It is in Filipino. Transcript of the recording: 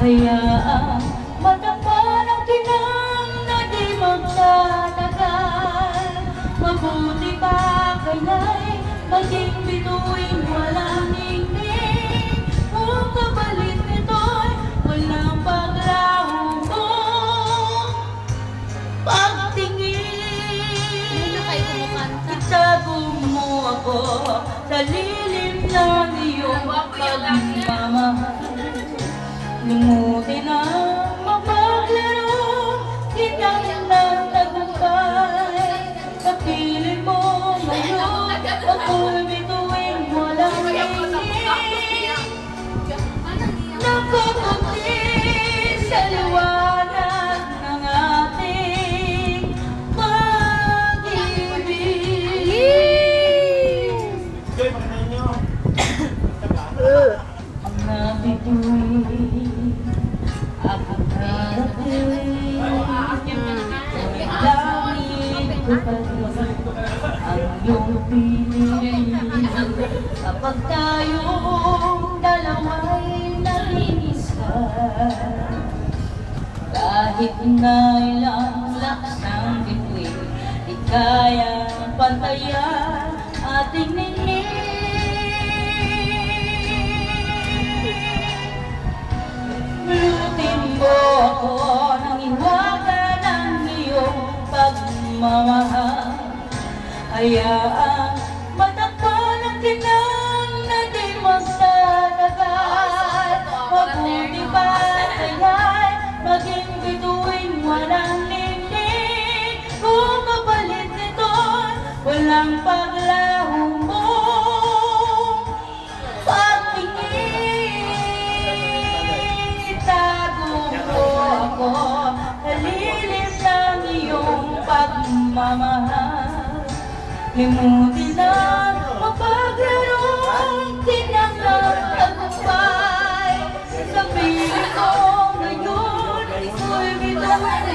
Hayaang matakpan ang tinang na di magtatagal. Mabuti pa kaya'y maging bituin walang ningning. Kung kapalit nito'y walang paglahong pagtingin. Itago mo ako sa lilim ng iyong pagmamahal. Limutin ang mapaglaro, kitang ng tagumpay. Sa piling mo ngayon, ako'y bituin walang ningning. Nakukunti sa liwanag ng ating pag-ibig. Ang nabituin ako karating, langit ko pati ang iyong piling. Kapag tayong dalawa'y nag-iisa, kahit na ilang lakas ng bituin, di kayang pantayan ating ningning. Lutin mo ako ng iwaga ng iyong pagmamahal. Hayaang matakpan ang tinang na di magtatagal. Mabuti pa kaya'y maging bituin walang ningning. Kung kapalit nito'y walang paglahong mong pagtingin. Itago mo ako sa lilim ng iyong pagmamahal. Limutin ang mapaglaro, tinang ng tagumpay. Sa piling ko ngayon, ako'y bituin